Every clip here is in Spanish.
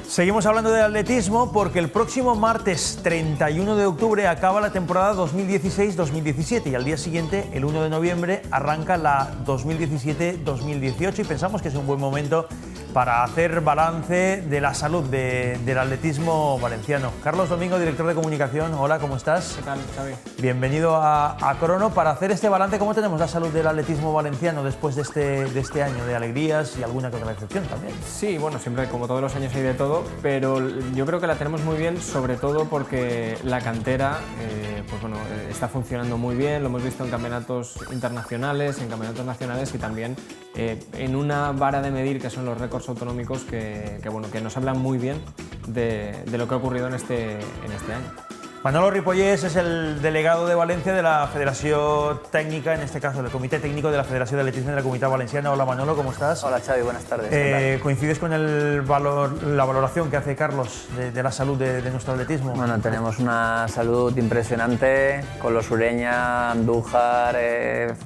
Seguimos hablando de atletismo porque el próximo martes 31 de octubre acaba la temporada 2016-2017 y al día siguiente, el 1 de noviembre, arranca la 2017-2018 y pensamos que es un buen momento para hacer balance de la salud del atletismo valenciano. Carlos Domingo, director de comunicación, hola, ¿cómo estás? ¿Qué tal, Xavi? Bienvenido a Crono. Para hacer este balance, ¿cómo tenemos la salud del atletismo valenciano después de este año de alegrías y alguna que otra excepción también? Sí, bueno, siempre como todos los años hay de todo, pero yo creo que la tenemos muy bien, sobre todo porque la cantera está funcionando muy bien, lo hemos visto en campeonatos internacionales, en campeonatos nacionales y también en una vara de medir que son los récords autonómicos que nos hablan muy bien de lo que ha ocurrido en este año. Manolo Ripollés es el delegado de Valencia de la Federación Técnica, en este caso del Comité Técnico de la Federación de Atletismo de la Comunidad Valenciana. Hola Manolo, ¿cómo estás? Hola Xavi, buenas tardes. ¿Coincides con la valoración que hace Carlos de la salud de nuestro atletismo? Bueno, tenemos una salud impresionante con los Ureña, Andújar,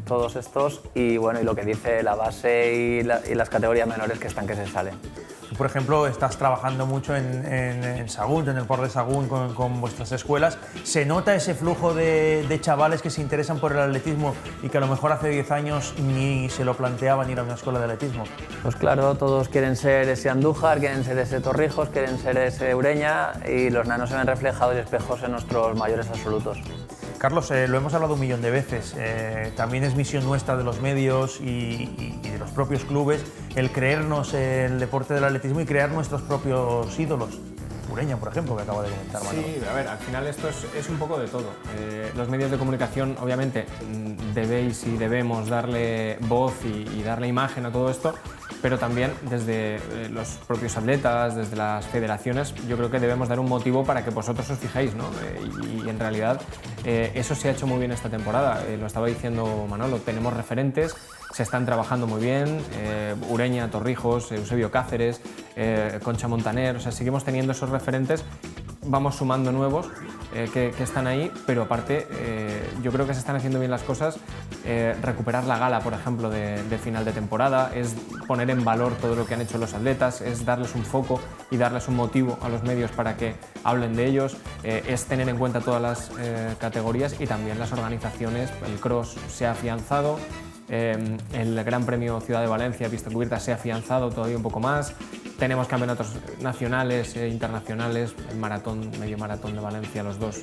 todos estos y bueno, y lo que dice la base y las categorías menores que se salen. Tú, por ejemplo, estás trabajando mucho en Sagunt, en el Port de Sagunt con vuestras escuelas. ¿Se nota ese flujo de chavales que se interesan por el atletismo y que a lo mejor hace 10 años ni se lo planteaban ir a una escuela de atletismo? Pues claro, todos quieren ser ese Andújar, quieren ser ese Torrijos, quieren ser ese Ureña y los nanos se ven reflejados y espejos en nuestros mayores absolutos. Carlos, lo hemos hablado un millón de veces, también es misión nuestra de los medios y de los propios clubes el creernos el deporte del atletismo y crear nuestros propios ídolos. Ureña, por ejemplo, que acaba de comentar Manolo. Sí, a ver, al final esto es un poco de todo. Los medios de comunicación, obviamente, debéis y debemos darle voz y darle imagen a todo esto, pero también desde los propios atletas, desde las federaciones, yo creo que debemos dar un motivo para que vosotros os fijéis, ¿no? Y en realidad eso se ha hecho muy bien esta temporada. Lo estaba diciendo Manolo, tenemos referentes, se están trabajando muy bien, Ureña, Torrijos, Eusebio Cáceres, Concha Montaner, o sea, seguimos teniendo esos referentes, vamos sumando nuevos que están ahí, pero aparte yo creo que se están haciendo bien las cosas. Recuperar la gala, por ejemplo, de final de temporada, es poner en valor todo lo que han hecho los atletas, es darles un foco y darles un motivo a los medios para que hablen de ellos, es tener en cuenta todas las categorías y también las organizaciones. El cross se ha afianzado, el Gran Premio Ciudad de Valencia, pista cubierta, se ha afianzado todavía un poco más. Tenemos campeonatos nacionales e internacionales, el maratón, medio maratón de Valencia, los dos,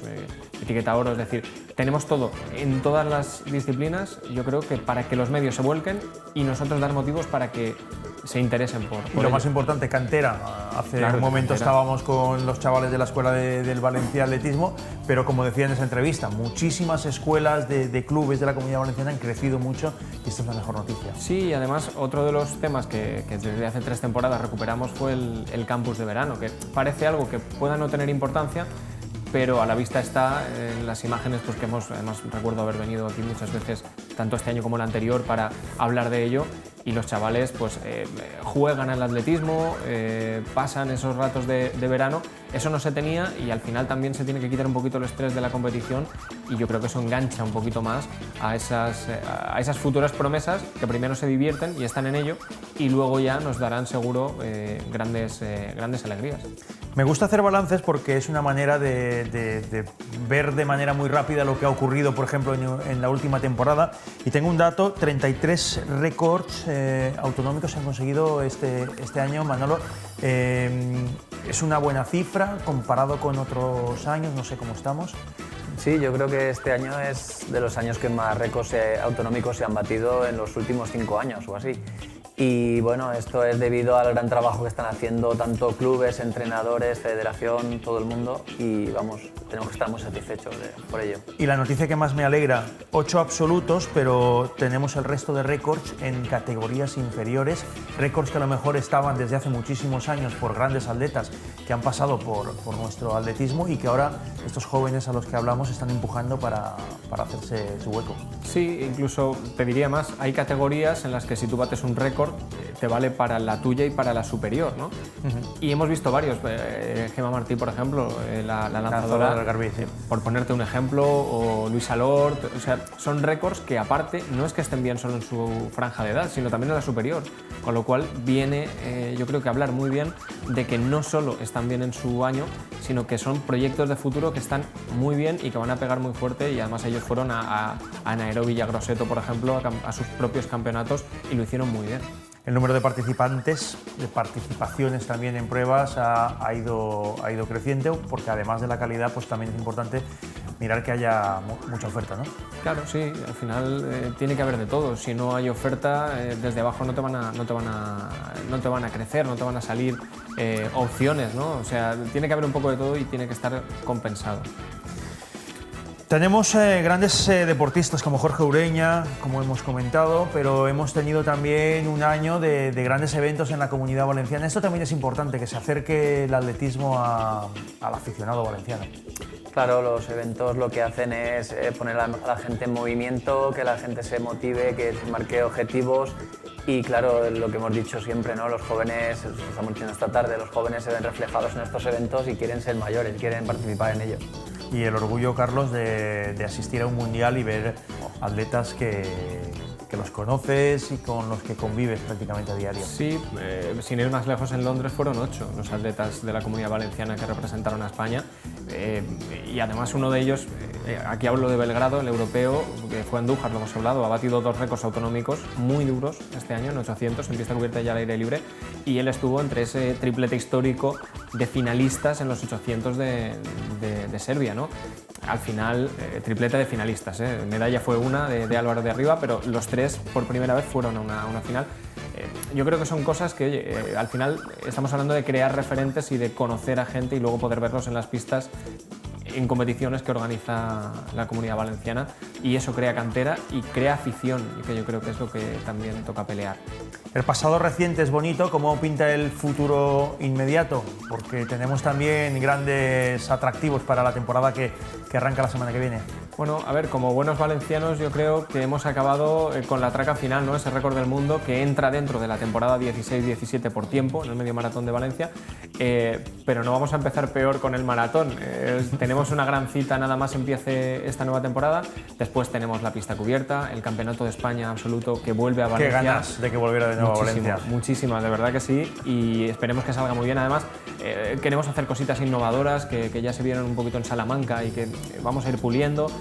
etiqueta oro, es decir, tenemos todo en todas las disciplinas, yo creo que para que los medios se vuelquen y nosotros dar motivos para que se interesen por y lo ello. más importante, cantera. Hace un momento estábamos con los chavales de la escuela del Valencia Atletismo, pero como decía en esa entrevista, muchísimas escuelas de clubes de la Comunidad Valenciana han crecido mucho y esta es la mejor noticia. Sí, y además otro de los temas que desde hace 3 temporadas recuperamos fue el campus de verano, que parece algo que pueda no tener importancia, pero a la vista está en las imágenes pues, que hemos, además recuerdo haber venido aquí muchas veces, tanto este año como el anterior, para hablar de ello, y los chavales pues, juegan al atletismo, pasan esos ratos de verano. Eso no se tenía y al final también se tiene que quitar un poquito el estrés de la competición y yo creo que eso engancha un poquito más a esas futuras promesas que primero se divierten y están en ello y luego ya nos darán seguro grandes alegrías. Me gusta hacer balances porque es una manera de ver de manera muy rápida lo que ha ocurrido, por ejemplo, en la última temporada. Y tengo un dato, 33 récords autonómicos se han conseguido este año, Manolo. Es una buena cifra comparado con otros años, no sé cómo estamos. Sí, yo creo que este año es de los años que más récords autonómicos se han batido en los últimos 5 años o así. Y bueno, esto es debido al gran trabajo que están haciendo tanto clubes, entrenadores, federación, todo el mundo y vamos, tenemos que estar muy satisfechos por ello. Y la noticia que más me alegra, 8 absolutos, pero tenemos el resto de récords en categorías inferiores, récords que a lo mejor estaban desde hace muchísimos años por grandes atletas que han pasado por nuestro atletismo y que ahora estos jóvenes a los que hablamos están empujando para hacerse su hueco. Sí, incluso te diría más, hay categorías en las que si tú bates un récord récord te vale para la tuya y para la superior, ¿no? Y hemos visto varios, Gemma Martí, por ejemplo, la lanzadora del Garbí, sí. Por ponerte un ejemplo, o Luisa Lort, o sea, son récords que aparte no es que estén bien solo en su franja de edad, sino también en la superior, con lo cual viene, yo creo que hablar muy bien de que no solo están bien en su año, sino que son proyectos de futuro que están muy bien y que van a pegar muy fuerte, y además ellos fueron a Anaerobio y a Grosseto, por ejemplo, a sus propios campeonatos y lo hicieron muy bien. El número de participantes, de participaciones también en pruebas ha ido creciendo, porque además de la calidad, pues también es importante mirar que haya mucha oferta, ¿no? Claro, sí, al final tiene que haber de todo. Si no hay oferta, desde abajo no te van a crecer, no te van a salir opciones, ¿no? O sea, tiene que haber un poco de todo y tiene que estar compensado. Tenemos grandes deportistas como Jorge Ureña, como hemos comentado, pero hemos tenido también un año de grandes eventos en la Comunidad Valenciana. Esto también es importante, que se acerque el atletismo al aficionado valenciano. Claro, los eventos lo que hacen es poner a la gente en movimiento, que la gente se motive, que se marque objetivos. Y claro, lo que hemos dicho siempre, ¿no? Los jóvenes, lo estamos diciendo esta tarde, los jóvenes se ven reflejados en estos eventos y quieren ser mayores, quieren participar en ellos. Y el orgullo, Carlos, de asistir a un mundial y ver atletas que los conoces y con los que convives prácticamente a diario. Sí, sin ir más lejos, en Londres fueron 8 los atletas de la Comunidad Valenciana que representaron a España, y además uno de ellos, aquí hablo de Belgrado, el europeo, que fue Andújar, lo hemos hablado, ha batido 2 récords autonómicos muy duros este año, en 800, en pista cubierta y al aire libre, y él estuvo entre ese triplete histórico de finalistas en los 800 de Serbia, ¿no? Al final, triplete de finalistas, medalla fue una de Álvaro de Arriba, pero los 3 por primera vez fueron a una final. Yo creo que son cosas que, oye, al final estamos hablando de crear referentes y de conocer a gente y luego poder verlos en las pistas en competiciones que organiza la Comunidad Valenciana, y eso crea cantera y crea afición, y que yo creo que es lo que también toca pelear. El pasado reciente es bonito. ¿Cómo pinta el futuro inmediato? Porque tenemos también grandes atractivos para la temporada que arranca la semana que viene. Bueno, a ver, como buenos valencianos yo creo que hemos acabado con la traca final, ¿no? Ese récord del mundo que entra dentro de la temporada 16-17 por tiempo en el medio maratón de Valencia, pero no vamos a empezar peor con el maratón. Tenemos una gran cita nada más empiece esta nueva temporada, después tenemos la pista cubierta, el Campeonato de España absoluto que vuelve a Valencia. Qué ganas de que volviera de nuevo a Valencia. Muchísimas, de verdad que sí, y esperemos que salga muy bien. Además, queremos hacer cositas innovadoras que ya se vieron un poquito en Salamanca y que vamos a ir puliendo.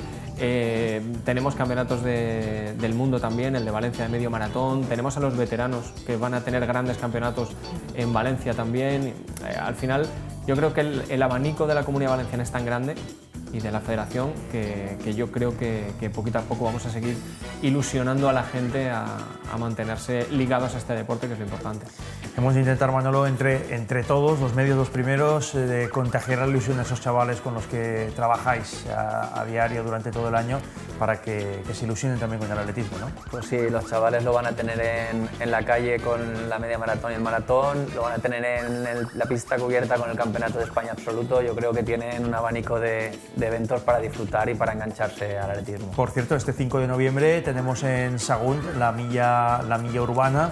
Tenemos campeonatos del mundo también, el de Valencia de medio maratón, tenemos a los veteranos que van a tener grandes campeonatos en Valencia también. Al final yo creo que el abanico de la Comunidad Valenciana es tan grande y de la federación que yo creo que poquito a poco vamos a seguir ilusionando a la gente a mantenerse ligados a este deporte, que es lo importante. Hemos de intentar, Manolo, entre todos, los medios, los primeros, de contagiar la ilusión a esos chavales con los que trabajáis a diario durante todo el año, para que se ilusionen también con el atletismo, ¿no? Pues sí, los chavales lo van a tener en la calle con la media maratón y el maratón, lo van a tener en la pista cubierta con el Campeonato de España absoluto. Yo creo que tienen un abanico de eventos para disfrutar y para engancharse al atletismo. Por cierto, este 5 de noviembre tenemos en Sagunt la milla urbana,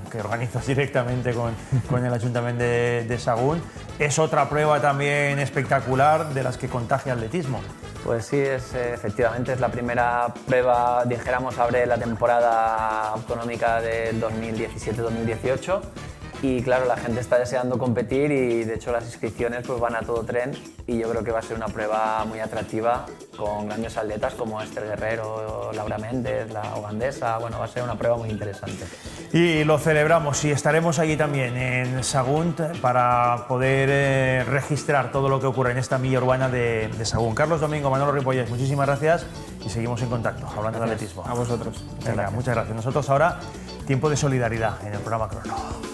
que organizas directamente con el Ayuntamiento de Sagunt. Es otra prueba también espectacular de las que contagia atletismo. Pues sí, efectivamente es la primera prueba, dijéramos, abre la temporada autonómica del 2017-2018. Y claro, la gente está deseando competir y de hecho las inscripciones pues van a todo tren, y yo creo que va a ser una prueba muy atractiva con grandes atletas como Esther Guerrero, Laura Méndez, la ugandesa. Bueno, va a ser una prueba muy interesante. Y lo celebramos, y estaremos allí también en Sagunt para poder registrar todo lo que ocurre en esta milla urbana de Sagunt. Carlos Domingo, Manolo Ripollés, muchísimas gracias y seguimos en contacto hablando de atletismo. A vosotros. Venga, muchas gracias. Nosotros ahora, tiempo de solidaridad en el programa Crono.